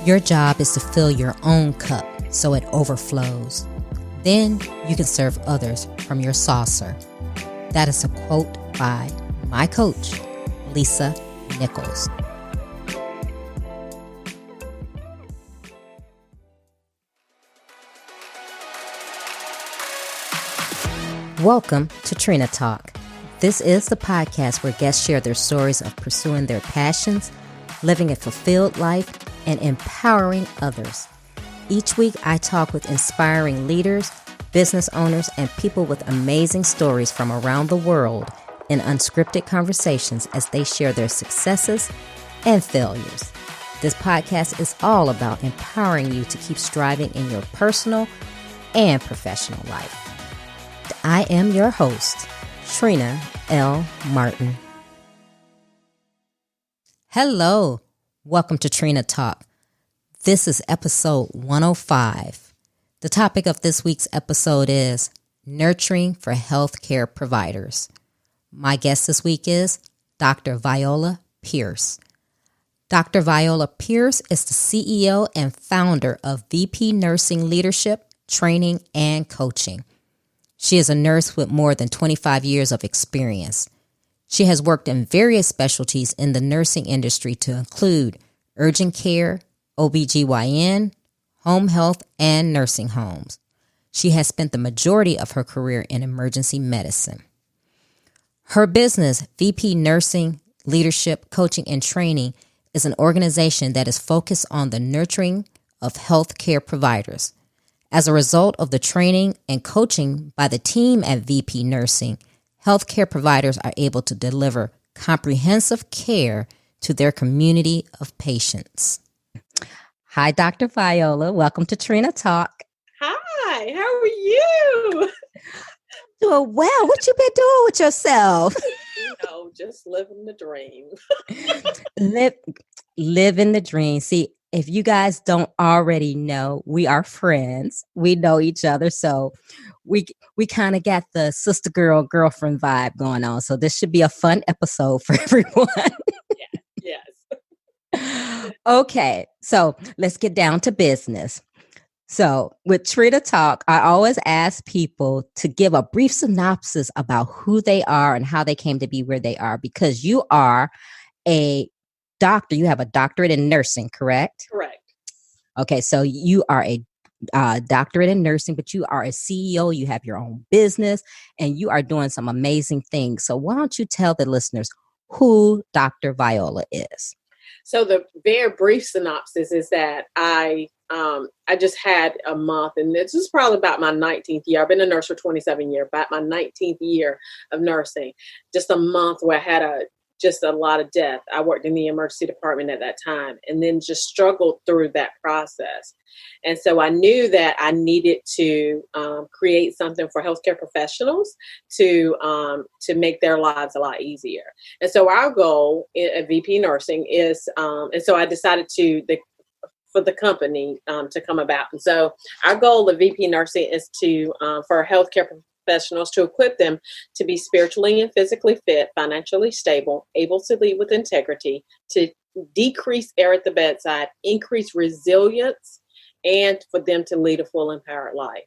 Your job is to fill your own cup so it overflows. Then you can serve others from your saucer. That is a quote by my coach, Lisa Nichols. Welcome to Trina Talk. This is the podcast where guests share their stories of pursuing their passions, living a fulfilled life, and empowering others. Each week, I talk with inspiring leaders, business owners, and people with amazing stories from around the world in unscripted conversations as they share their successes and failures. This podcast is all about empowering you to keep striving in your personal and professional life. I am your host, Trina L. Martin. Hello, welcome to Trina Talk. This is episode 105. The topic of this week's episode is Nurturing for Healthcare Providers. My guest this week is Dr. Viola Pierce. Dr. Viola Pierce is the CEO and founder of VP Nursing Leadership, Training, and Coaching. She is a nurse with more than 25 years of experience. She has worked in various specialties in the nursing industry to include urgent care, OBGYN, home health, and nursing homes. She has spent the majority of her career in emergency medicine. Her business, VP Nursing, Leadership, Coaching, and Training, is an organization that is focused on the nurturing of healthcare providers. As a result of the training and coaching by the team at VP Nursing, healthcare providers are able to deliver comprehensive care to their community of patients. Hi, Dr. Viola. Welcome to Trina Talk. Hi, how are you? Doing well. What you been doing with yourself? Just living the dream. Living the dream. See, if you guys don't already know, we are friends. We know each other. So we kind of got the sister girlfriend vibe going on. So this should be a fun episode for everyone. Yes. Okay. So let's get down to business. So with Trina Talk, I always ask people to give a brief synopsis about who they are and how they came to be where they are, because you are a doctor. You have a doctorate in nursing, correct? Correct. Okay, so you are a doctorate in nursing, but you are a CEO. You have your own business, and you are doing some amazing things. So why don't you tell the listeners who Dr. Viola is? So the very brief synopsis is that I just had a month, and this is probably about my 19th year. I've been a nurse for 27 years, about my 19th year of nursing. Just a month where I had just a lot of death. I worked in the emergency department at that time, and then just struggled through that process. And so I knew that I needed to create something for healthcare professionals to make their lives a lot easier. And so our goal at VP Nursing is, and so I decided for the company to come about. And so our goal of VP Nursing is to for healthcare professionals to equip them to be spiritually and physically fit, financially stable, able to lead with integrity, to decrease error at the bedside, increase resilience, and for them to lead a full empowered life.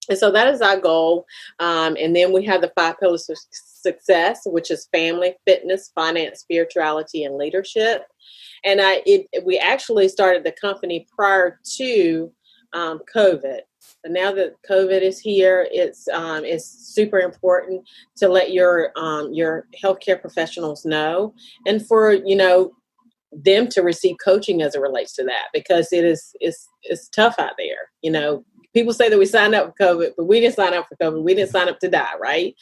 And so that is our goal. And then we have the 5 pillars of success, which is family, fitness, finance, spirituality, and leadership. And we actually started the company prior to COVID. But now that COVID is here, it's super important to let your healthcare professionals know, and for them to receive coaching as it relates to that, because it's tough out there. People say that we signed up for COVID, but we didn't sign up for COVID. We didn't sign up to die, right?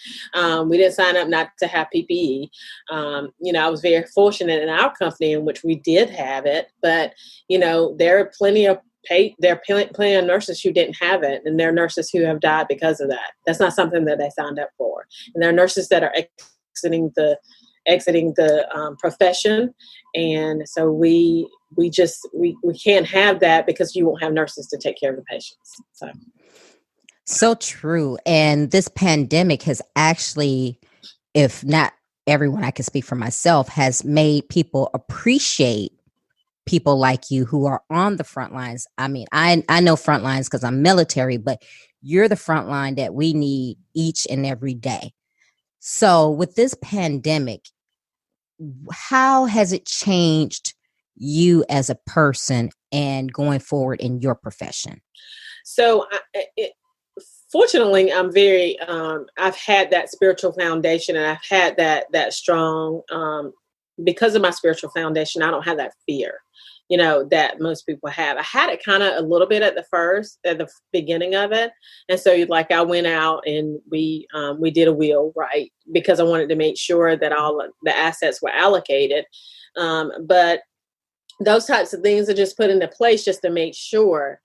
We didn't sign up not to have PPE. I was very fortunate in our company in which we did have it, but there are plenty of nurses who didn't have it, and there are nurses who have died because of that. That's not something that they signed up for. And there are nurses that are exiting the profession, and so we can't have that, because you won't have nurses to take care of the patients. So true. And this pandemic has actually, if not everyone, I can speak for myself, has made people appreciate people like you who are on the front lines. I mean, I know front lines because I'm military, but you're the front line that we need each and every day. So with this pandemic, how has it changed you as a person and going forward in your profession? So, fortunately, I'm very. I've had that spiritual foundation, and I've had that strong. Because of my spiritual foundation, I don't have that fear, that most people have. I had it kind of a little bit at the beginning of it, and so like I went out and we did a will, right, because I wanted to make sure that all of the assets were allocated, but those types of things are just put into place just to make sure.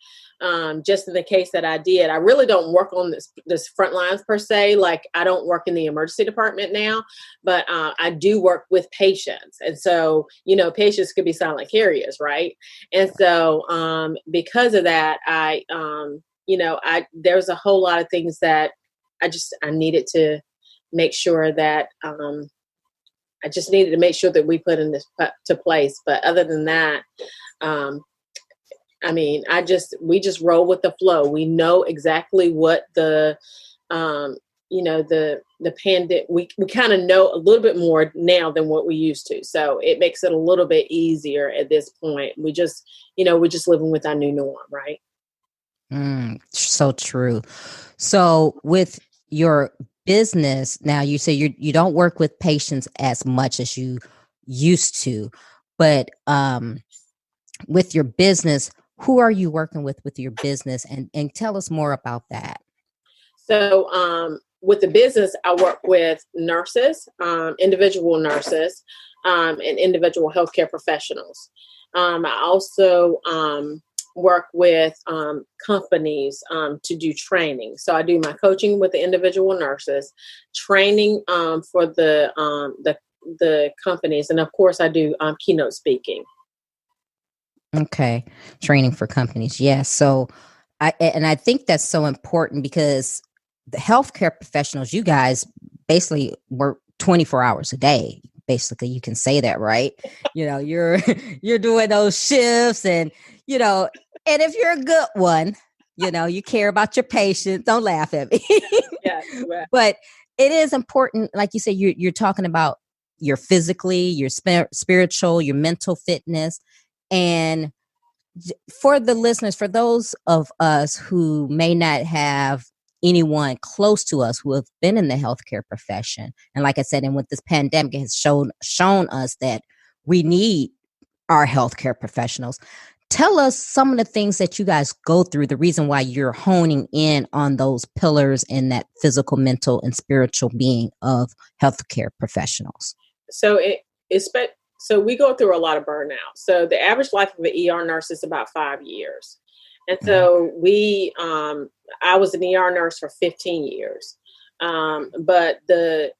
Just in the case that I did, I really don't work on this front lines per se. Like I don't work in the emergency department now, but I do work with patients. And so, patients could be silent carriers, right? And so because of that, there's a whole lot of things that I needed to make sure that I just needed to make sure that we put in this to place. But other than that, we just roll with the flow. We know exactly what the pandemic, we kind of know a little bit more now than what we used to. So it makes it a little bit easier at this point. We're just living with our new norm, right? So true. So with your business now, you say you don't work with patients as much as you used to, but with your business, who are you working with your business, and tell us more about that. So with the business, I work with nurses, individual nurses, and individual healthcare professionals. I also work with companies to do training. So I do my coaching with the individual nurses, training for the companies, and of course I do keynote speaking. Okay, training for companies. Yes. So I think that's so important because the healthcare professionals, you guys basically work 24 hours a day. Basically, you can say that, right? You're you're doing those shifts, and and if you're a good one, you care about your patients. Don't laugh at me. Yeah, right. But it is important, like you said, you're talking about your physically, your spiritual, your mental fitness. And for the listeners, for those of us who may not have anyone close to us who have been in the healthcare profession, and like I said, and with this pandemic, it has shown us that we need our healthcare professionals. Tell us some of the things that you guys go through, the reason why you're honing in on those pillars in that physical, mental, and spiritual being of healthcare professionals. So so we go through a lot of burnout. So the average life of an ER nurse is about 5 years. And so I was an ER nurse for 15 years. But the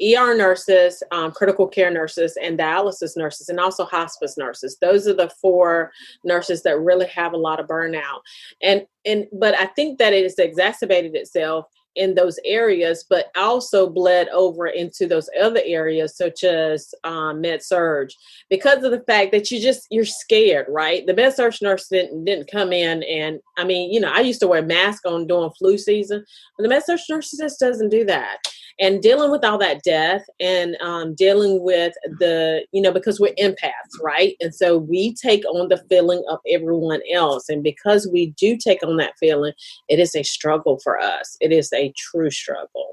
ER nurses, critical care nurses, and dialysis nurses, and also hospice nurses, those are the 4 nurses that really have a lot of burnout. But I think that it has exacerbated itself in those areas, but also bled over into those other areas, such as med surg, because of the fact that you're scared, right? The med surg nurse didn't come in, and I used to wear a mask on during flu season, but the med surg nurse just doesn't do that. And dealing with all that death, and dealing with because we're empaths, right? And so we take on the feeling of everyone else. And because we do take on that feeling, it is a struggle for us. It is a true struggle.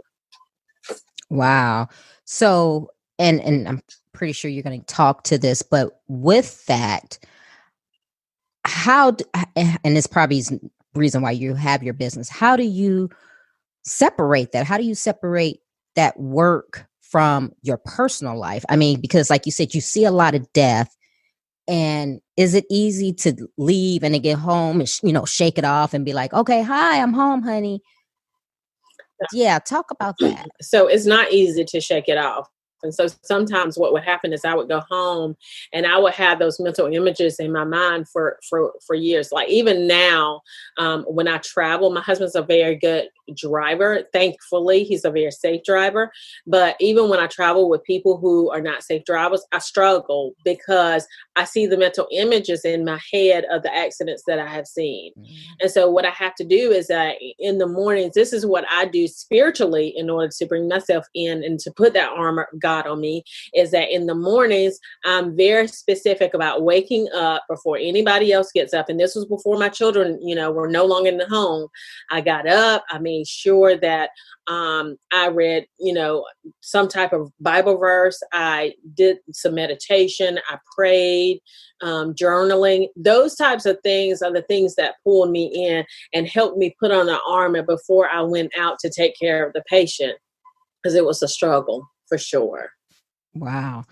Wow. So, and I'm pretty sure you're going to talk to this, but with that, and it's probably the reason why you have your business, how do you separate that? How do you separate that work from your personal life? I mean, because like you said, you see a lot of death, and is it easy to leave and to get home and, shake it off and be like, okay, hi, I'm home, honey. Yeah. Talk about that. So it's not easy to shake it off. And so sometimes what would happen is I would go home and I would have those mental images in my mind for years. Like even now, when I travel, my husband's a very good driver. Thankfully, he's a very safe driver. But even when I travel with people who are not safe drivers, I struggle because I see the mental images in my head of the accidents that I have seen. And so what I have to do is in the mornings, this is what I do spiritually in order to bring myself in and to put that armor of God on me, is that in the mornings, I'm very specific about waking up before anybody else gets up. And this was before my children, were no longer in the home. I got up, I made sure that I read, some type of Bible verse. I did some meditation. I prayed, journaling. Those types of things are the things that pulled me in and helped me put on the armor before I went out to take care of the patient, because it was a struggle for sure. Wow.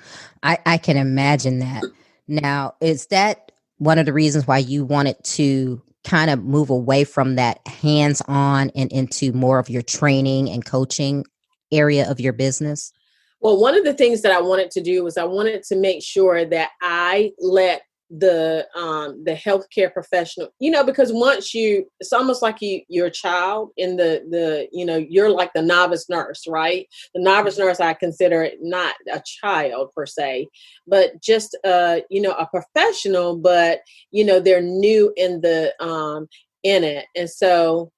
I can imagine that. Now, is that one of the reasons why you wanted to kind of move away from that hands-on and into more of your training and coaching area of your business? Well, one of the things that I wanted to do was I wanted to make sure that I let the healthcare professional, because it's almost like you're a child in you're like the novice nurse, right? The novice nurse, I consider it not a child per se, but just a professional, but they're new in in it. And so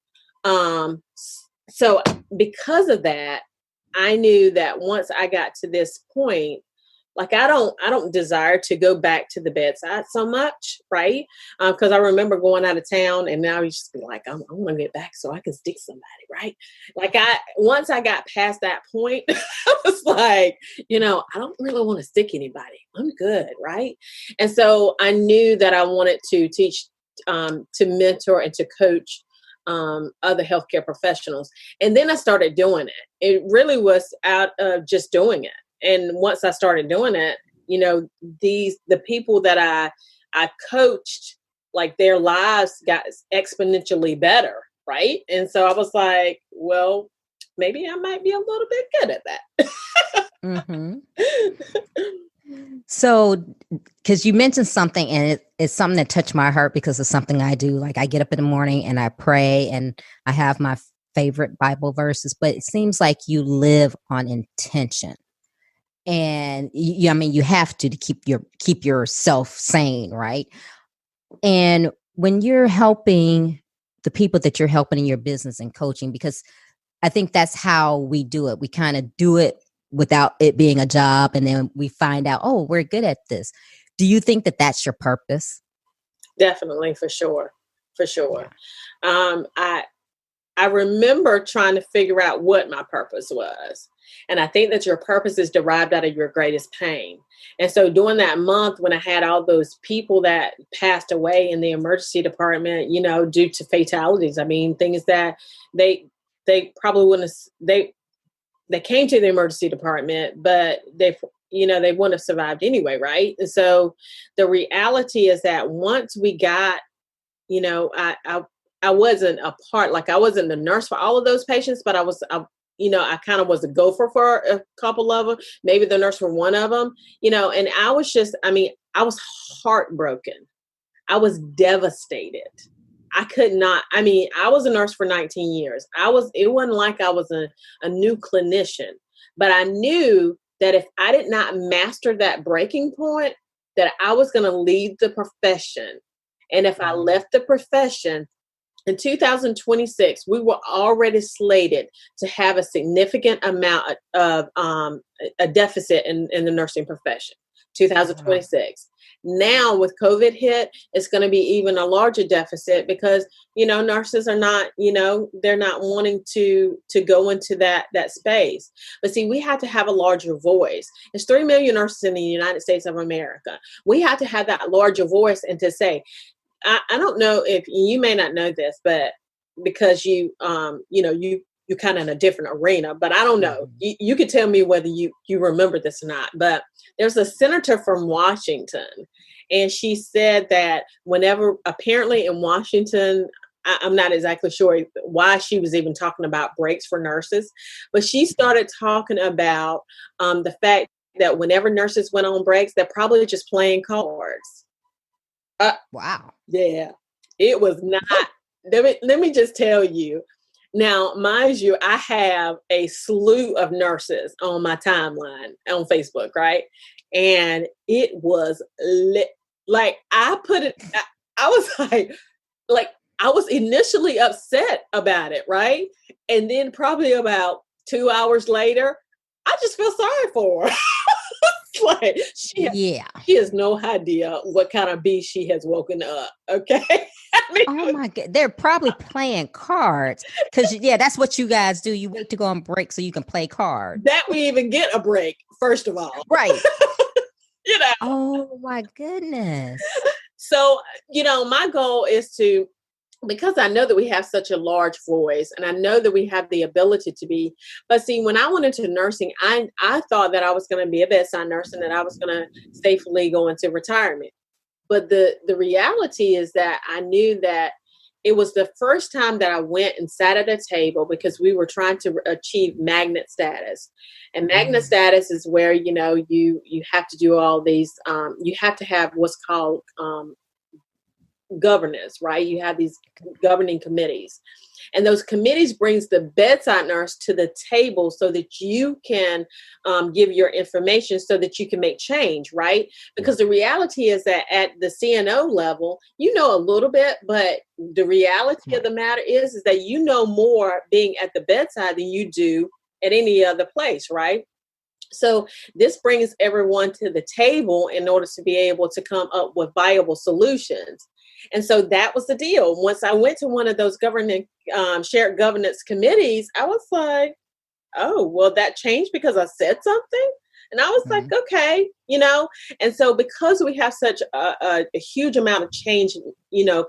because of that, I knew that once I got to this point, like I don't desire to go back to the bedside so much, right? Because I remember going out of town, and now you just be like, I'm gonna get back so I can stick somebody, right? Like once I got past that point, I was like, I don't really want to stick anybody. I'm good, right? And so I knew that I wanted to teach, to mentor, and to coach other healthcare professionals. And then I started doing it. It really was out of just doing it. And once I started doing it, the people that I coached, like their lives got exponentially better, right? And so I was like, well, maybe I might be a little bit good at that. Mm-hmm. So, because you mentioned something, and it's something that touched my heart because it's something I do. Like I get up in the morning and I pray, and I have my favorite Bible verses, but it seems like you live on intention. And you have to keep yourself sane, right? And when you're helping the people that you're helping in your business and coaching, because I think that's how we do it. We kind of do it without it being a job, and then we find out, oh, we're good at this. Do you think that that's your purpose? Definitely, for sure. I remember trying to figure out what my purpose was. And I think that your purpose is derived out of your greatest pain. And so during that month, when I had all those people that passed away in the emergency department, due to fatalities, I mean, things that they probably wouldn't have, they came to the emergency department, but they wouldn't have survived anyway, right? And so the reality is that once we got, I wasn't a part, like I wasn't the nurse for all of those patients, but I kind of was a gopher for a couple of them, maybe the nurse for one of them, and I was heartbroken. I was devastated. I could not, I was a nurse for 19 years. It wasn't like I was a new clinician, but I knew that if I did not master that breaking point, that I was going to leave the profession. And if I left the profession, in 2026, we were already slated to have a significant amount of a deficit in the nursing profession. 2026. Now with COVID hit, it's going to be even a larger deficit because, nurses are not, they're not wanting to go into that space. But see, we have to have a larger voice. There's 3 million nurses in the United States of America. We have to have that larger voice and to say, I don't know if you may not know this, but because you're kind of in a different arena, but I don't know. You could tell me whether you remember this or not, but there's a senator from Washington, and she said that whenever apparently in Washington, I'm not exactly sure why she was even talking about breaks for nurses, but she started talking about the fact that whenever nurses went on breaks, they're probably just playing cards. Wow. Yeah, it was not. Let me just tell you. Now, mind you, I have a slew of nurses on my timeline on Facebook, right? And it was lit. Like I put it, I was like I was initially upset about it, right? And then probably about 2 hours later, I just feel sorry for her. Like Yeah. she has no idea what kind of beast she has woken up. Okay. I mean, Oh my God. They're probably playing cards because, yeah, that's what you guys do. You wait to go on break so you can play cards. that we even get a break, first of all. Right. You know, Oh my goodness. so my goal is to, because I know that we have such a large voice and I know that we have the ability to be, but see, when I went into nursing, I thought that I was going to be a bedside nurse and that I was going to safely go into retirement. But the reality is that I knew that it was the first time that I went and sat at a table because we were trying to achieve magnet status. And magnet status is where, you have to do all these, you have to have what's called governance, right? You have these governing committees. And those committees brings the bedside nurse to the table so that you can give your information so that you can make change, right? Because the reality is that at the CNO level, you know a little bit, but the reality of the matter is that you know more being at the bedside than you do at any other place, right? So this brings everyone to the table in order to be able to come up with viable solutions. And so that was the deal. Once I went to one of those governing shared governance committees, I was like, oh, well, that changed because I said something. And I was like, okay, and so because we have such a huge amount of change,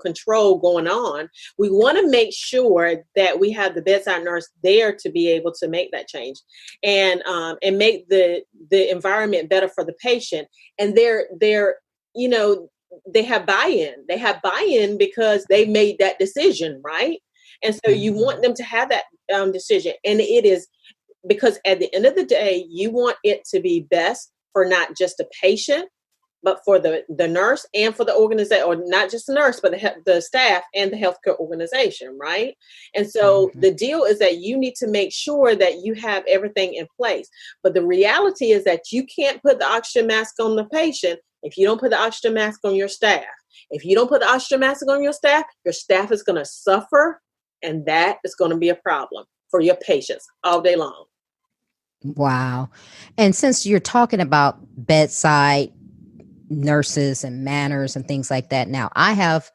control going on, we want to make sure that we have the bedside nurse there to be able to make that change and make the environment better for the patient. And you know, they have buy-in. They have buy-in because they made that decision, right? And so you want them to have that decision. And it is because at the end of the day, you want it to be best for not just the patient, but for the nurse and for the organization, or not just the nurse, but the staff and the healthcare organization, right? And so the deal is that you need to make sure that you have everything in place. But the reality is that you can't put the oxygen mask on the patient if you don't put the oxygen mask on your staff. If you don't put the oxygen mask on your staff is going to suffer, and that is going to be a problem for your patients all day long. Wow. And since you're talking about bedside nurses and manners and things like that, now I have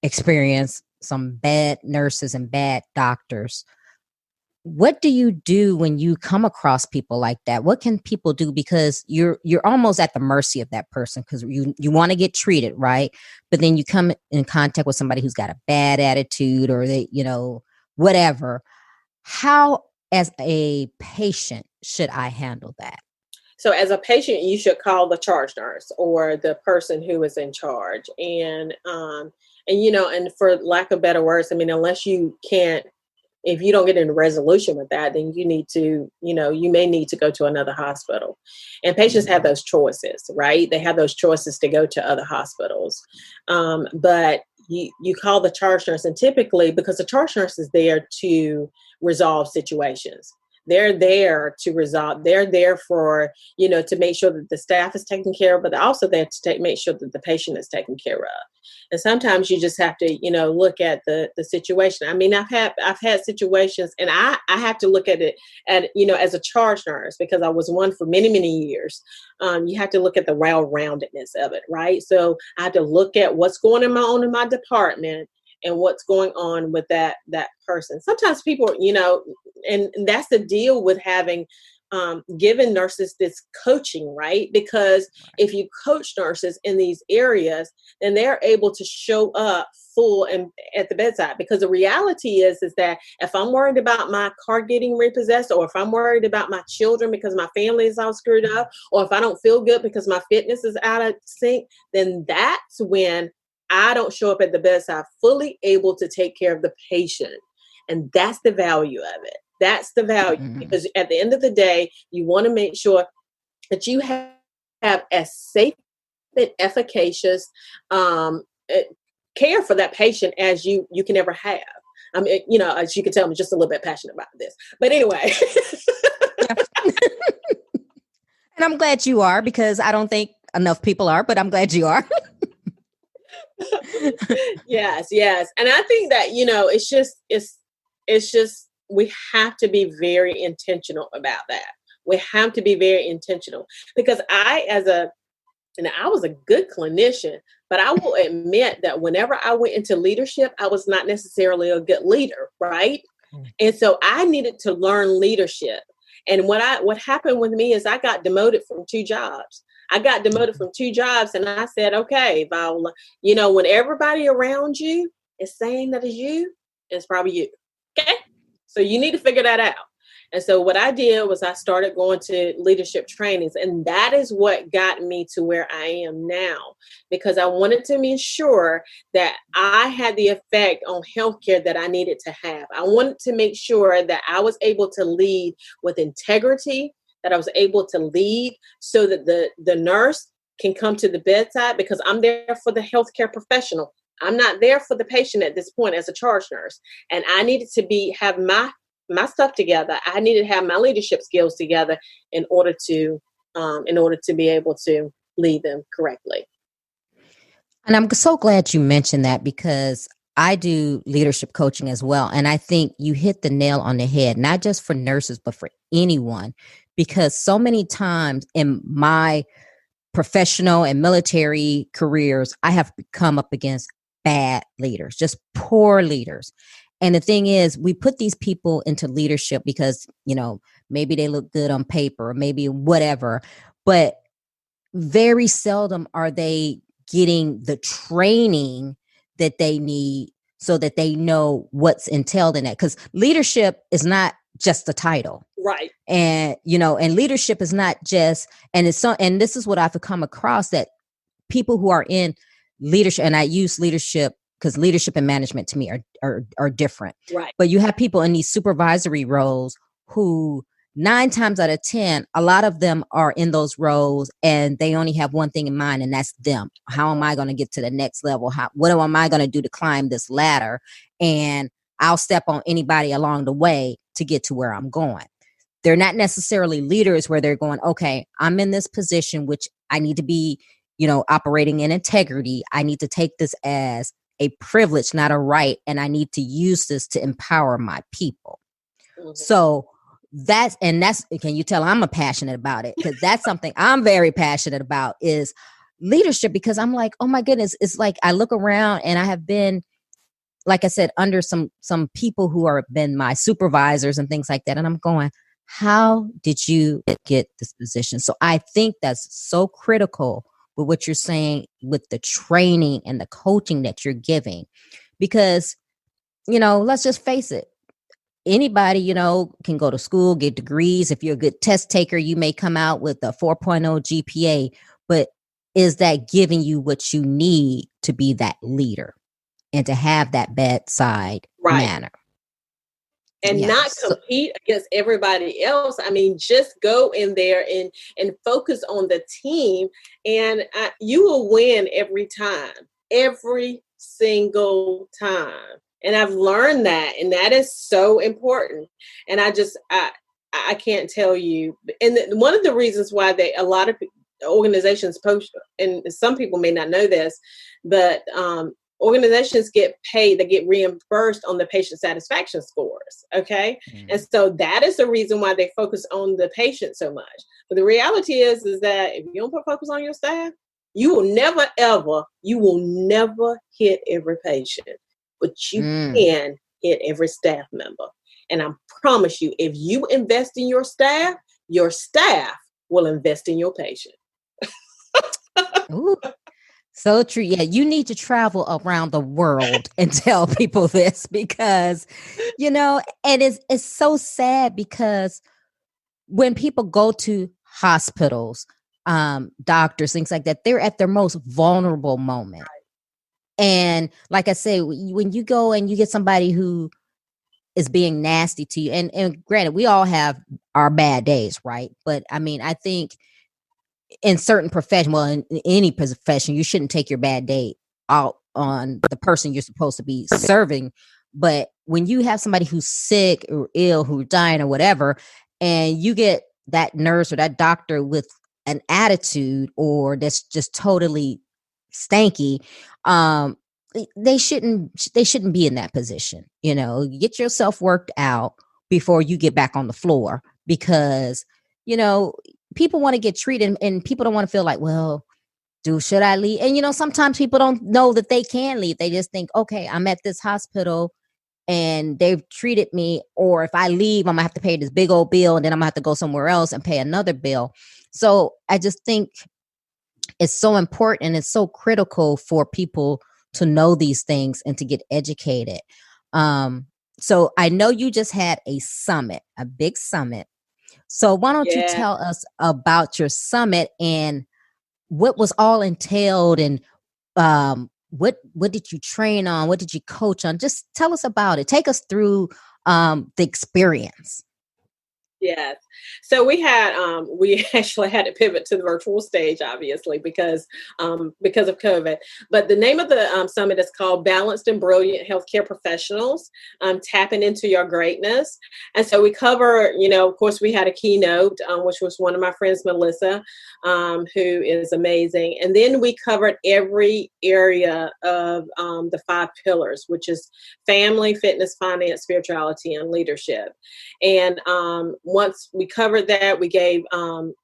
experienced some bad nurses and bad doctors. What do you do when you come across people like that? What can people do? Because you're almost at the mercy of that person because you want to get treated, right? But then you come in contact with somebody who's got a bad attitude or they, whatever. How, as a patient, should I handle that? So as a patient, you should call the charge nurse or the person who is in charge. And and for lack of better words, I mean, unless you can't, if you don't get in a resolution with that, then you need to, you may need to go to another hospital. And patients have those choices, right? They have those choices to go to other hospitals. But you call the charge nurse, and typically, because the charge nurse is there to resolve situations. They're there to resolve. They're there for, to make sure that the staff is taken care of, but they're also there to make sure that the patient is taken care of. And sometimes you just have to, look at the situation. I mean, I've had situations, and I have to look at it as a charge nurse, because I was one for many, many years. You have to look at the well-roundedness of it, right? So I have to look at what's going on in my department and what's going on with that person. Sometimes people, and that's the deal with having given nurses this coaching, right? Because if you coach nurses in these areas, then they're able to show up full and at the bedside. Because the reality is that if I'm worried about my car getting repossessed, or if I'm worried about my children because my family is all screwed up, or if I don't feel good because my fitness is out of sync, then that's when I don't show up at the bedside fully able to take care of the patient. And that's the value of it. That's the value. Because at the end of the day, you want to make sure that you have as safe and efficacious care for that patient as you can ever have. I mean, as you can tell, I'm just a little bit passionate about this. But anyway. And I'm glad you are, because I don't think enough people are, but I'm glad you are. Yes. And I think that, it's just, we have to be very intentional about that. We have to be very intentional, because I was a good clinician, but I will admit that whenever I went into leadership, I was not necessarily a good leader, right? And so I needed to learn leadership. And what happened with me is I got demoted from 2 jobs. And I said, okay, Viola, when everybody around you is saying that is you, it's probably you. Okay. So you need to figure that out. And so what I did was I started going to leadership trainings, and that is what got me to where I am now, because I wanted to be sure that I had the effect on healthcare that I needed to have. I wanted to make sure that I was able to lead with integrity, that I was able to lead so that the nurse can come to the bedside, because I'm there for the healthcare professional. I'm not there for the patient at this point as a charge nurse. And I needed to have my stuff together. I needed to have my leadership skills together in order to be able to lead them correctly. And I'm so glad you mentioned that, because I do leadership coaching as well. And I think you hit the nail on the head, not just for nurses, but for anyone, because so many times in my professional and military careers, I have come up against bad leaders, just poor leaders. And the thing is, we put these people into leadership because, maybe they look good on paper or maybe whatever, but very seldom are they getting the training that they need so that they know what's entailed in that. Because leadership is not just a title. Right. And, and leadership is not just, and this is what I've come across, that people who are in leadership, and I use leadership because leadership and management to me are different. Right. But you have people in these supervisory roles who 9 times out of 10, a lot of them are in those roles and they only have one thing in mind, and that's them. How am I going to get to the next level? What am I going to do to climb this ladder? And I'll step on anybody along the way to get to where I'm going. They're not necessarily leaders where they're going, okay, I'm in this position, which I need to be, operating in integrity. I need to take this as a privilege, not a right. And I need to use this to empower my people. Mm-hmm. So that's, can you tell I'm passionate about it? Because that's something I'm very passionate about, is leadership, because I'm like, oh my goodness, it's like I look around and I have been, like I said, under some people who are been my supervisors and things like that. And I'm going, how did you get this position? So I think that's so critical with what you're saying with the training and the coaching that you're giving, because, let's just face it. Anybody, can go to school, get degrees. If you're a good test taker, you may come out with a 4.0 GPA, but is that giving you what you need to be that leader and to have that bedside manner? And not compete against everybody else. I mean, just go in there and focus on the team, and you will win every single time. And I've learned that, and that is so important. And I can't tell you. And one of the reasons why a lot of organizations post, and some people may not know this, but organizations get paid, they get reimbursed on the patient satisfaction scores. Okay. Mm-hmm. And so that is the reason why they focus on the patient so much. But the reality is that if you don't put focus on your staff, you will never hit every patient, but you can hit every staff member. And I promise you, if you invest in your staff will invest in your patient. Ooh. So true. Yeah, you need to travel around the world and tell people this, because, and it's so sad, because when people go to hospitals, doctors, things like that, they're at their most vulnerable moment. And like I said, when you go and you get somebody who is being nasty to you, and granted, we all have our bad days, right? But I mean, I think in certain profession, well, in any profession, you shouldn't take your bad day out on the person you're supposed to be serving. But when you have somebody who's sick or ill, who's dying or whatever, and you get that nurse or that doctor with an attitude or that's just totally stanky, um, they shouldn't be in that position. You know, get yourself worked out before you get back on the floor, because you know people want to get treated, and people don't want to feel like, well, should I leave? And sometimes people don't know that they can leave. They just think, okay, I'm at this hospital and they've treated me, or if I leave, I'm gonna have to pay this big old bill, and then I'm gonna have to go somewhere else and pay another bill. So I just think it's so important and it's so critical for people to know these things and to get educated. So I know you just had a summit, a big summit. So why don't you Yeah. tell us about your summit and what was all entailed, and what did you train on? What did you coach on? Just tell us about it. Take us through the experience. Yes. So we actually had to pivot to the virtual stage, obviously, because of COVID. But the name of the summit is called Balanced and Brilliant Healthcare Professionals, Tapping into Your Greatness. And so we cover, of course, we had a keynote, which was one of my friends, Melissa, who is amazing. And then we covered every area of the 5 pillars, which is family, fitness, finance, spirituality, and leadership. And once we covered that, we gave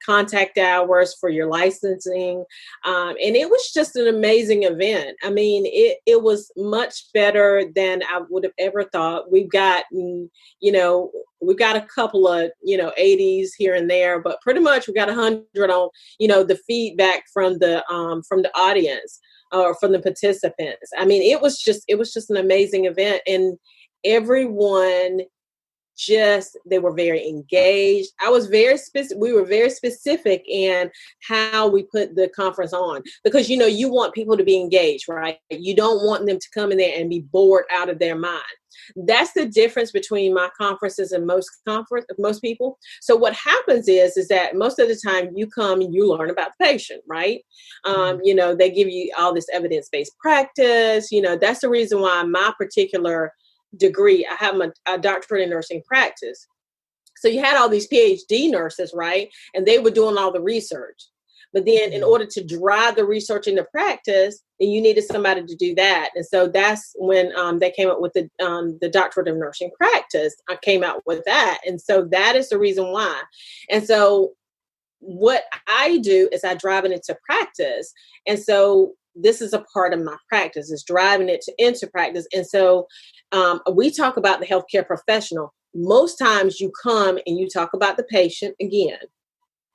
contact hours for your licensing. And it was just an amazing event. I mean, it was much better than I would have ever thought. We've got a couple of, 80s here and there, but pretty much we got 100 on, the feedback from the audience or from the participants. I mean, it was just an amazing event, and everyone they were very engaged. We were very specific in how we put the conference on, because you want people to be engaged, right? You don't want them to come in there and be bored out of their mind. That's the difference between my conferences and most people. So what happens is that most of the time you come and you learn about the patient, right? They give you all this evidence-based practice. That's the reason why my particular degree, I have a doctorate in nursing practice. So you had all these PhD nurses, right? And they were doing all the research. But then in order to drive the research into practice, then you needed somebody to do that. And so that's when they came up with the doctorate of nursing practice. I came out with that. And so that is the reason why. And so what I do is I drive it into practice. And so this is a part of my practice, is driving it into practice. And so we talk about the healthcare professional. Most times you come and you talk about the patient. Again,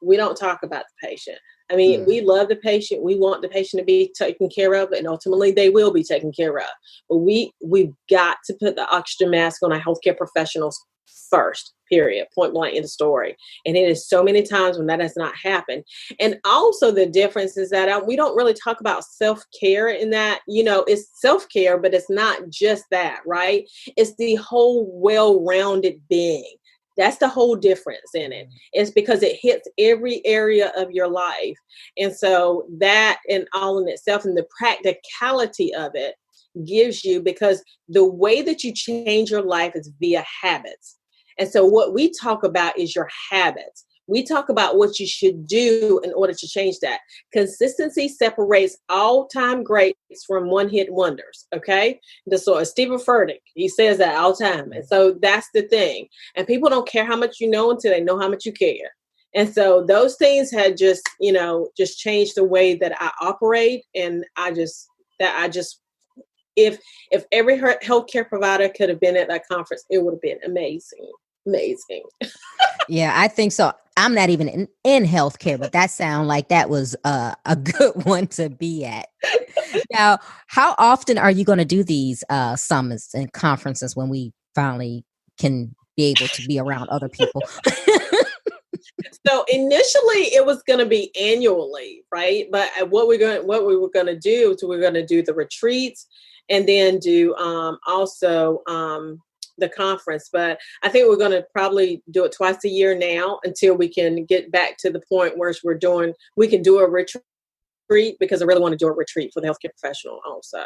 we don't talk about the patient. I mean, we love the patient. We want the patient to be taken care of, and ultimately they will be taken care of. But we've got to put the oxygen mask on our healthcare professionals first, period, point blank in the story. And it is so many times when that has not happened. And also the difference is that we don't really talk about self-care in that, it's self-care, but it's not just that, right? It's the whole well-rounded being. That's the whole difference in it. It's because it hits every area of your life. And so that, and all in itself, and the practicality of it gives you, because the way that you change your life is via habits. And so what we talk about is your habits. We talk about what you should do in order to change that. Consistency separates all-time greats from one-hit wonders, okay? The sort of Stephen Furtick, he says that all the time. And so that's the thing. And people don't care how much you know until they know how much you care. And so those things had just changed the way that I operate. And if every healthcare provider could have been at that conference, it would have been amazing. Amazing. Yeah, I think so. I'm not even in healthcare, but that sounds like that was a good one to be at. Now, how often are you going to do these summits and conferences when we finally can be able to be around other people? So initially it was going to be annually, right? But what we were going to do is we're going to do the retreats and then do also the conference. But I think we're going to probably do it twice a year now until we can get back to the point where we can do a retreat, because I really want to do a retreat for the healthcare professional also.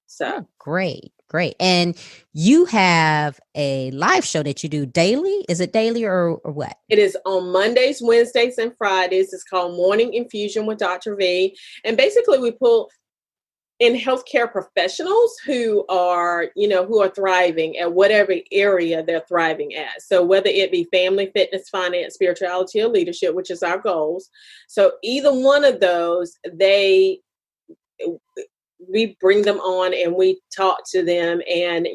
So Oh, great, great. And you have a live show that you do daily. Is it daily or what? it is on Mondays, Wednesdays, and Fridays. It's called Morning Infusion with Dr. V. And basically we pull in healthcare professionals who are thriving at whatever area they're thriving at. So whether it be family, fitness, finance, spirituality, or leadership, which is our goals. So either one of those, we bring them on and we talk to them, and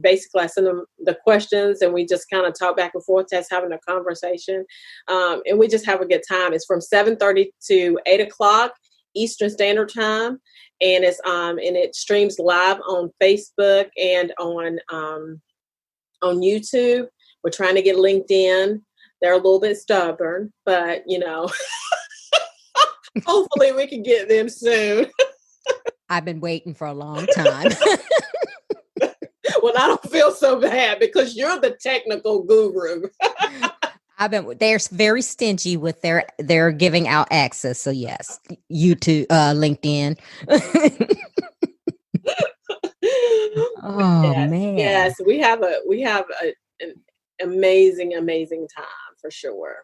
basically I send them the questions and we just kind of talk back and forth, just having a conversation, and we just have a good time. It's from 7:30 to 8 o'clock Eastern Standard Time, and it streams live on Facebook and on YouTube. We're trying to get LinkedIn. They're a little bit stubborn, but hopefully we can get them soon. I've been waiting for a long time. Well, I don't feel so bad because you're the technical guru. They're very stingy with their giving out access. So yes, YouTube, LinkedIn. Oh Yes, man. yes, we have an amazing time for sure.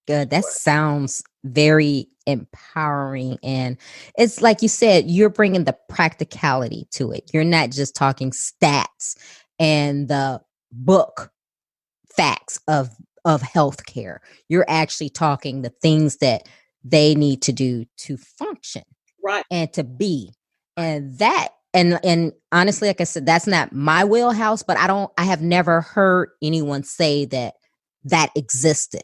Good. That sounds very empowering. And it's like you said, you're bringing the practicality to it. You're not just talking stats and the book facts of healthcare. You're actually talking the things that they need to do to function, right, and to be. And that, and honestly, like I said, that's not my wheelhouse, but I have never heard anyone say that existed.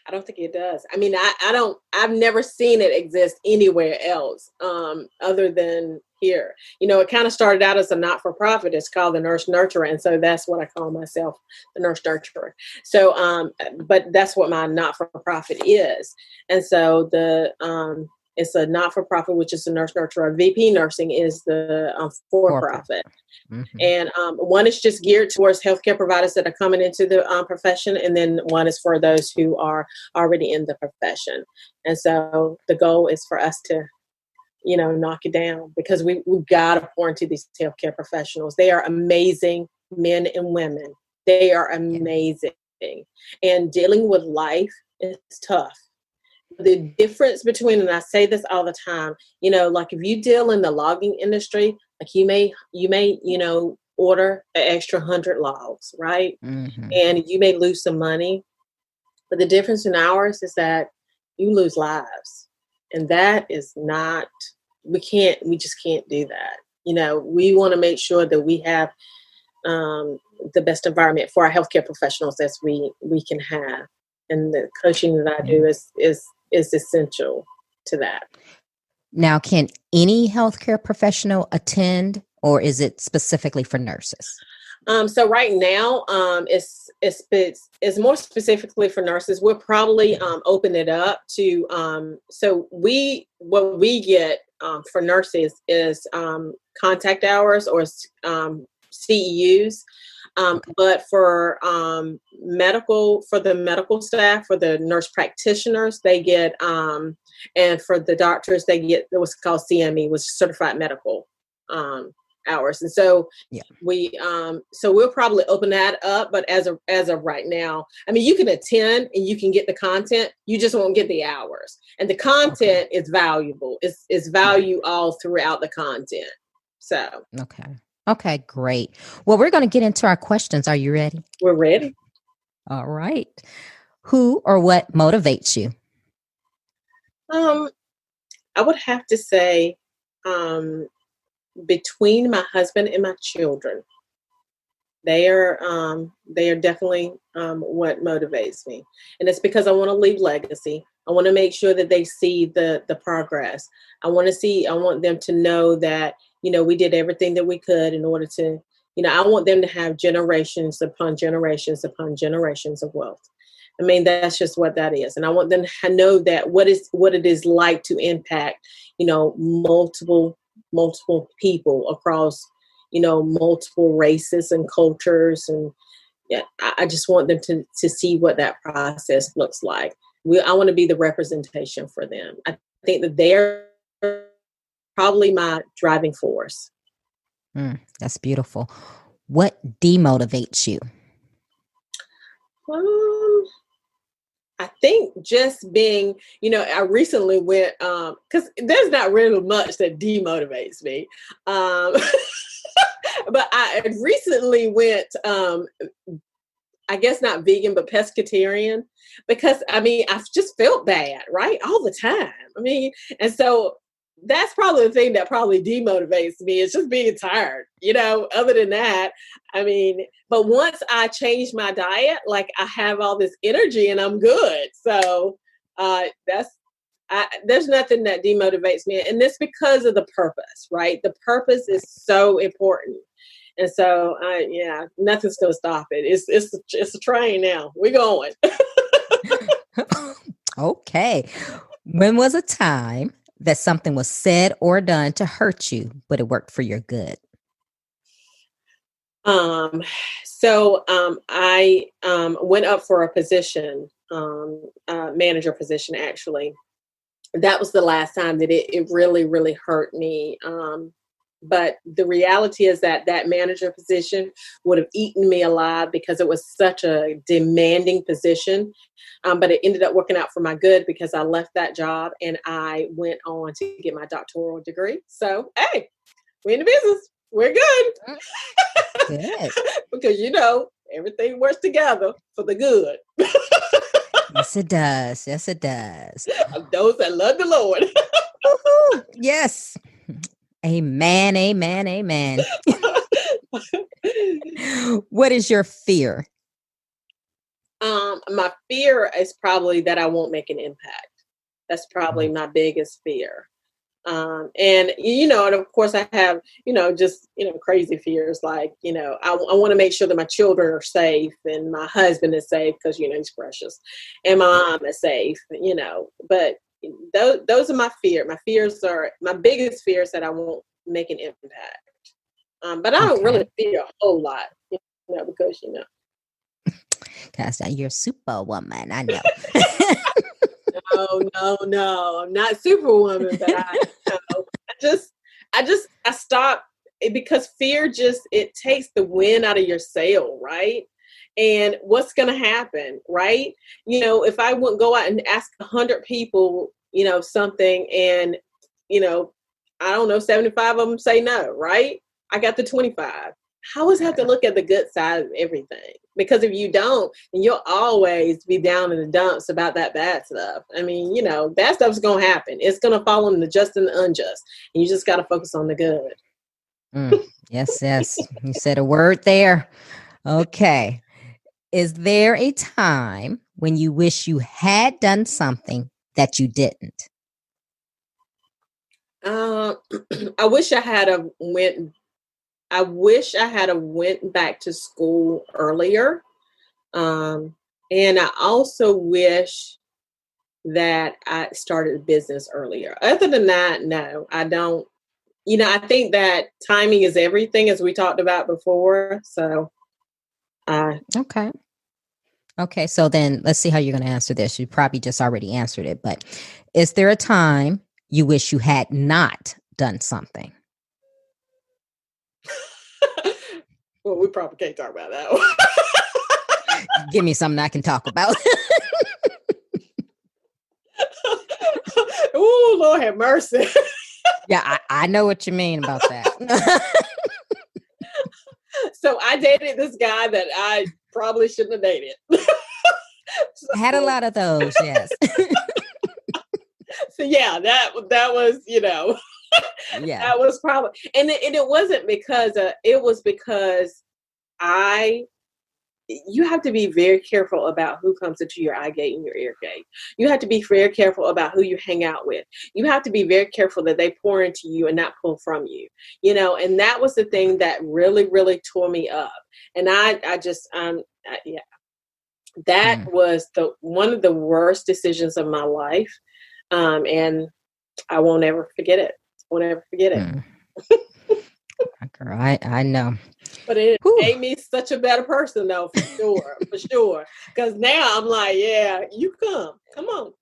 I don't think it does. I mean, I've never seen it exist anywhere else other than here. It kind of started out as a not-for-profit. It's called the Nurse Nurturer. And so that's what I call myself, the Nurse Nurturer. So, but that's what my not-for-profit is. And so it's a not-for-profit, which is the Nurse Nurturer. VP Nursing is the for-profit. Mm-hmm. And one is just geared towards healthcare providers that are coming into the profession, and then one is for those who are already in the profession. And so the goal is for us to, knock it down, because we've got to pour into these healthcare professionals. They are amazing men and women. They are amazing. And dealing with life is tough. The difference between, and I say this all the time, like if you deal in the logging industry, like you may, order an extra 100 logs, right? Mm-hmm. And you may lose some money, but the difference in ours is that you lose lives. And that is not, we just can't do that. We want to make sure that we have the best environment for our healthcare professionals as we can have. And the coaching that I do is essential to that. Now, can any healthcare professional attend, or is it specifically for nurses? So right now, it's more specifically for nurses. We'll probably open it up to what we get for nurses is contact hours or CEUs. But for the medical staff, for the nurse practitioners, they get, and for the doctors, they get what's called CME, which is certified medical hours. And so we'll probably open that up. But as of right now, I mean, you can attend and you can get the content. You just won't get the hours. And the content is valuable. It's value all throughout the content. So Okay, great. Well, we're going to get into our questions. Are you ready? We're ready. All right. Who or what motivates you? I would have to say between my husband and my children, they are definitely what motivates me. And it's because I want to leave legacy. I want to make sure that they see the progress. I want them to know that, we did everything that we could in order to, I want them to have generations upon generations upon generations of wealth. I mean, that's just what that is. And I want them to know that what it is like to impact, multiple people across, multiple races and cultures. And yeah, I just want them to see what that process looks like. I want to be the representation for them. I think that they're probably my driving force. That's beautiful. What demotivates you? I think just being, I recently went, because there's not really much that demotivates me. But I recently went, I guess not vegan, but pescatarian, because I just felt bad, right? All the time. And so that's probably the thing that probably demotivates me, is just being tired, other than that. But once I change my diet, like, I have all this energy and I'm good. So there's nothing that demotivates me. And it's because of the purpose, right? The purpose is so important. And so, nothing's going to stop it. It's a train now. We're going. Okay. When was a time that something was said or done to hurt you, but it worked for your good? I went up for a position, manager position, actually. That was the last time that it really, really hurt me. But the reality is that manager position would have eaten me alive, because it was such a demanding position. But it ended up working out for my good, because I left that job and I went on to get my doctoral degree. So, hey, we're in the business. We're good. Good. Because, everything works together for the good. Yes, it does. Yes, it does. Those that love the Lord. Woo-hoo. Yes. Amen, amen, amen. What is your fear? My fear is probably that I won't make an impact. That's probably my biggest fear. And of course I have, just, crazy fears, like, I want to make sure that my children are safe and my husband is safe, because, he's precious, and my mom is safe, but those are my fear. My biggest fears that I won't make an impact. But I don't really fear a whole lot, because, Cause you're superwoman. I know. No, I'm not superwoman, but I stop, because fear it takes the wind out of your sail, right? And what's going to happen, right? If I wouldn't go out and ask 100 people, something, and, I don't know, 75 of them say no, right? I got the 25. I always have to look at the good side of everything, because if you don't, then you'll always be down in the dumps about that bad stuff. Bad stuff's going to happen. It's going to fall on the just and the unjust. And you just got to focus on the good. Yes. You said a word there. Okay. Is there a time when you wish you had done something that you didn't? I wish I had went back to school earlier. And I also wish that I started a business earlier. Other than that, no, I don't. I think that timing is everything, as we talked about before. So, Okay. So then let's see how you're going to answer this. You probably just already answered it, but is there a time you wish you had not done something? Well, we probably can't talk about that one. Give me something I can talk about. Oh, Lord have mercy. Yeah, I know what you mean about that. So I dated this guy that I probably shouldn't have dated. I had a lot of those, yes. So yeah, that was, Yeah. that was probably, and it wasn't because it was because you have to be very careful about who comes into your eye gate and your ear gate. You have to be very careful about who you hang out with. You have to be very careful that they pour into you and not pull from you, and that was the thing that really, really tore me up. And I just, yeah. That was one of the worst decisions of my life. And I won't ever forget it. Won't ever forget it. Girl, I know. But it made me such a better person, though, for sure, for sure. Because now I'm like, yeah, you come on.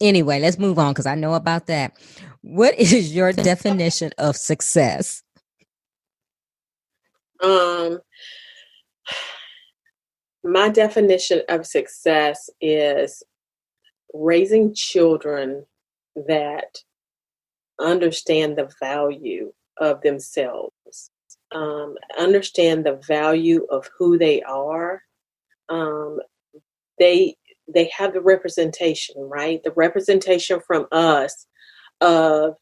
Anyway, let's move on because I know about that. What is your definition of success? My definition of success is raising children that understand the value of themselves, understand the value of who they are. They have the representation, right? The representation from us of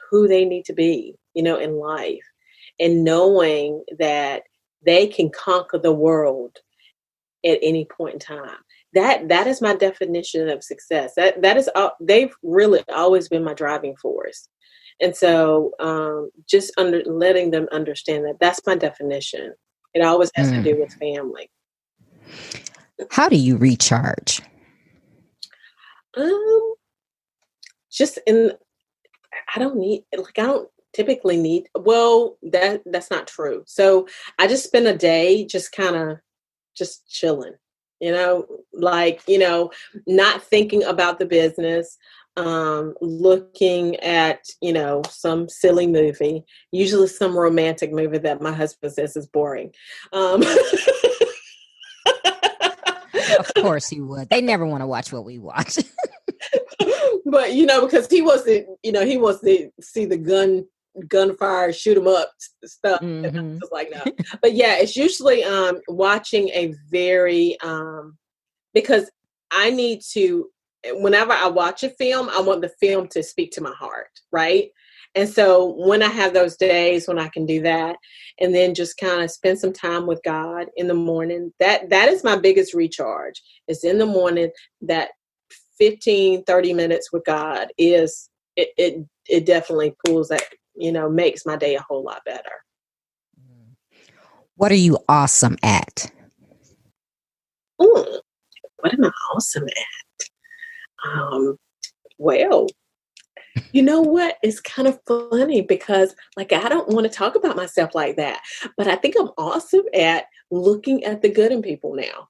who they need to be, in life, and knowing that they can conquer the world at any point in time. That is my definition of success. That is they've really always been my driving force. And so just letting them understand that's my definition. It always has to do with family. How do you recharge? I don't typically need, well, that's not true. So I just spend a day just kind of just chilling, not thinking about the business, looking at, some silly movie, usually some romantic movie that my husband says is boring. Of course he would. They never want to watch what we watch. But, because he wants to see the gunfire, shoot 'em up stuff. Mm-hmm. Just like that. But yeah, it's usually watching a very because I need to, whenever I watch a film, I want the film to speak to my heart, right? And so when I have those days when I can do that, and then just kind of spend some time with God in the morning, that is my biggest recharge. It's in the morning. That 15-30 minutes with God is it definitely pulls that, makes my day a whole lot better. What are you awesome at? What am I awesome at? Well, you know what? It's kind of funny because I don't want to talk about myself like that, but I think I'm awesome at looking at the good in people now.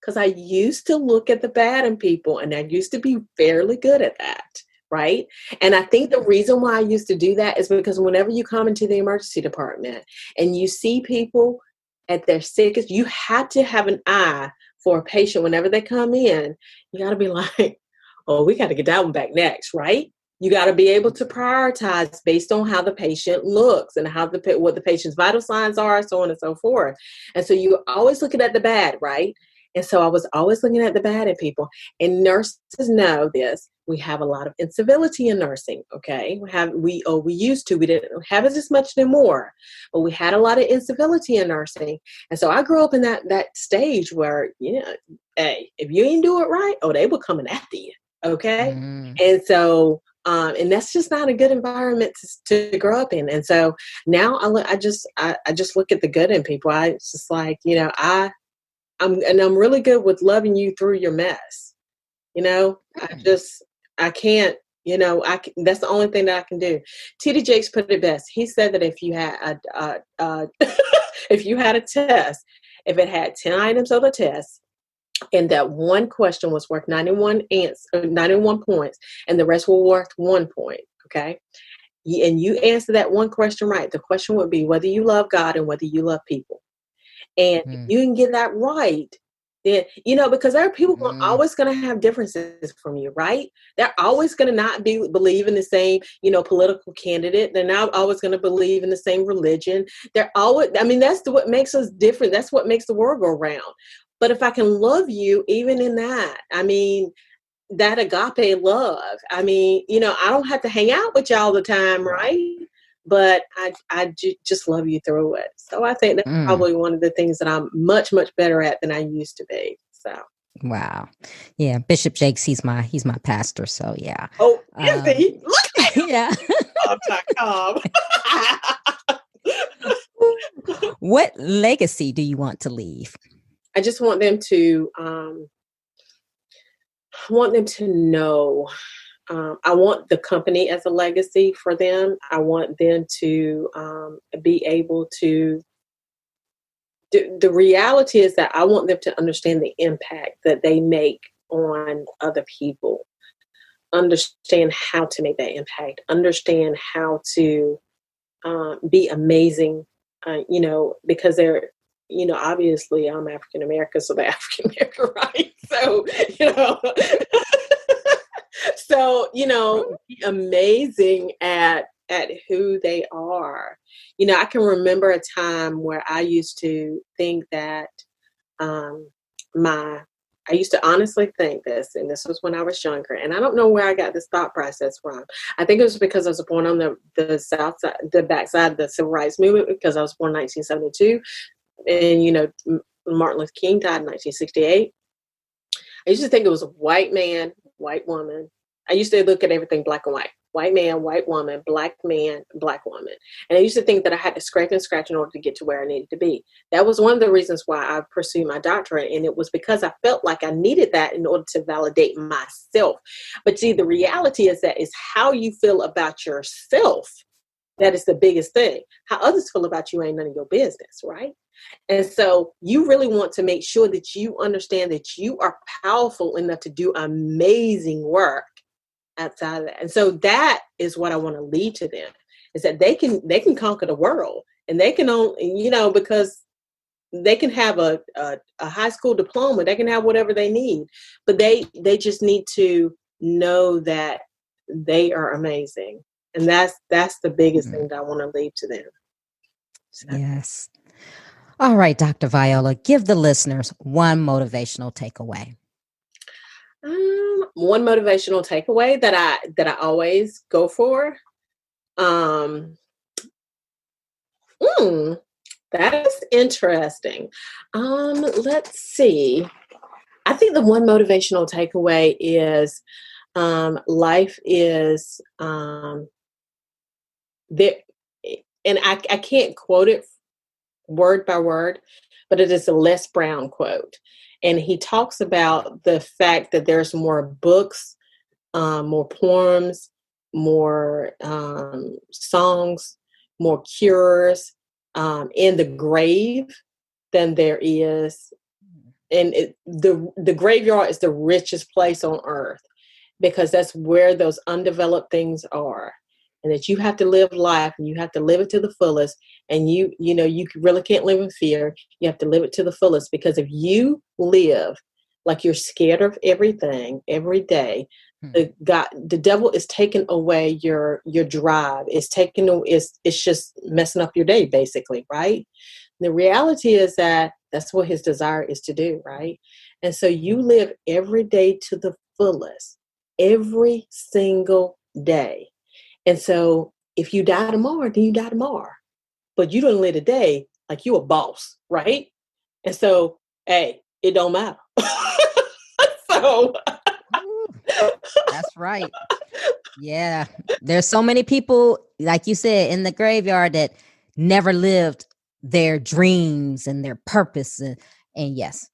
Because I used to look at the bad in people, and I used to be fairly good at that, right? And I think the reason why I used to do that is because whenever you come into the emergency department and you see people at their sickest, you have to have an eye for a patient whenever they come in. You got to be like, oh, we got to get that one back next, right? You got to be able to prioritize based on how the patient looks and what the patient's vital signs are, so on and so forth. And so you're always looking at the bad, right? And so I was always looking at the bad in people. And nurses know this. We have a lot of incivility in nursing, okay? We used to. We didn't have it as much anymore. But we had a lot of incivility in nursing. And so I grew up in that stage where, hey, if you ain't do it right, they were coming after you, okay? Mm. And so, and that's just not a good environment to grow up in. And so now I just look at the good in people. It's just like, I'm really good with loving you through your mess. I can't, that's the only thing that I can do. T.D. Jakes put it best. He said that if you had if you had a test, if it had 10 items on the test, and that one question was worth 91 points, and the rest were worth 1 point, okay? And you answer that one question right, the question would be whether you love God and whether you love people. And if you can get that right, then, because there are people who are always going to have differences from you, right? They're always going to not believe in the same, political candidate. They're not always going to believe in the same religion. They're always, that's what makes us different. That's what makes the world go round. But if I can love you, even in that, that agape love, I don't have to hang out with you all the time, right? But I just love you through it. So I think that's probably one of the things that I'm much, much better at than I used to be. So. Wow. Yeah. Bishop Jakes, he's my pastor. So yeah. Oh, is he? Look at him. Yeah. .com. What legacy do you want to leave? I just want them to know. I want the company as a legacy for them. I want them to be able to. The reality is that I want them to understand the impact that they make on other people. Understand how to make that impact. Understand how to be amazing. Because they're, obviously I'm African American, so they're African American, right? So, be amazing at who they are. I can remember a time where I used to think that I used to honestly think this, and this was when I was younger, and I don't know where I got this thought process from. I think it was because I was born on the south side, the backside of the civil rights movement, because I was born in 1972, and Martin Luther King died in 1968. I used to think it was a white man, white woman. I used to look at everything black and white. White man, white woman, black man, black woman. And I used to think that I had to scrape and scratch in order to get to where I needed to be. That was one of the reasons why I pursued my doctorate. And it was because I felt like I needed that in order to validate myself. But see, the reality is that is how you feel about yourself. That is the biggest thing. How others feel about you ain't none of your business, right? And so you really want to make sure that you understand that you are powerful enough to do amazing work outside of that. And so that is what I want to lead to them, is that they can conquer the world, and they can only, because they can have a high school diploma, they can have whatever they need, but they just need to know that they are amazing. And that's the biggest thing that I want to leave to them. So. Yes. All right, Dr. Viola, give the listeners one motivational takeaway. One motivational takeaway that I always go for. That is interesting. Let's see. I think the one motivational takeaway is life is there, and I can't quote it word by word, but it is a Les Brown quote. And he talks about the fact that there's more books, more poems, more songs, more cures in the grave than there is. And the graveyard is the richest place on earth, because that's where those undeveloped things are. And that you have to live life, and you have to live it to the fullest. And you really can't live in fear. You have to live it to the fullest, because if you live like you're scared of everything every day, the devil is taking away your drive. It's just messing up your day, basically, right? The reality is that that's what his desire is to do, right? And so you live every day to the fullest, every single day. And so if you die tomorrow, then you die tomorrow. But you don't live today like you a boss, right? And so, hey, it don't matter. So that's right. Yeah. There's so many people, like you said, in the graveyard that never lived their dreams and their purpose. And yes.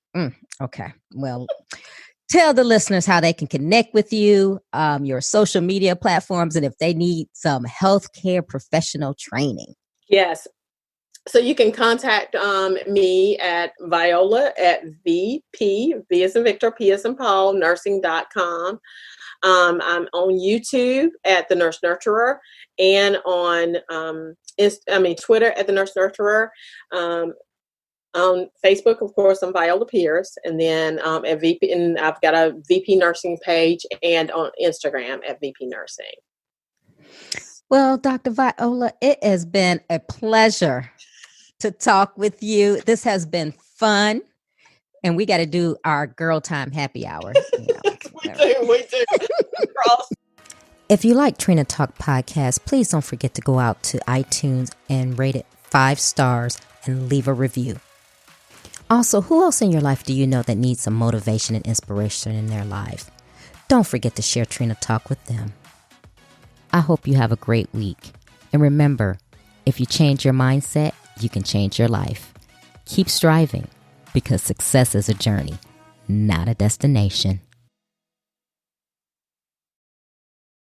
Okay. Well, tell the listeners how they can connect with you, your social media platforms, and if they need some healthcare professional training. Yes. So you can contact me at Viola at VP, V as in Victor, P as in Paul, nursing.com. I'm on YouTube at The Nurse Nurturer, and on Twitter at The Nurse Nurturer. On Facebook, of course, I'm Viola Pierce, and then at VP, and I've got a VP Nursing page, and on Instagram at VP Nursing. Well, Dr. Viola, it has been a pleasure to talk with you. This has been fun, and we got to do our girl time happy hour. We do. If you like Trina Talk podcast, please don't forget to go out to iTunes and rate it 5 stars and leave a review. Also, who else in your life do you know that needs some motivation and inspiration in their life? Don't forget to share Trina Talk with them. I hope you have a great week. And remember, if you change your mindset, you can change your life. Keep striving because success is a journey, not a destination.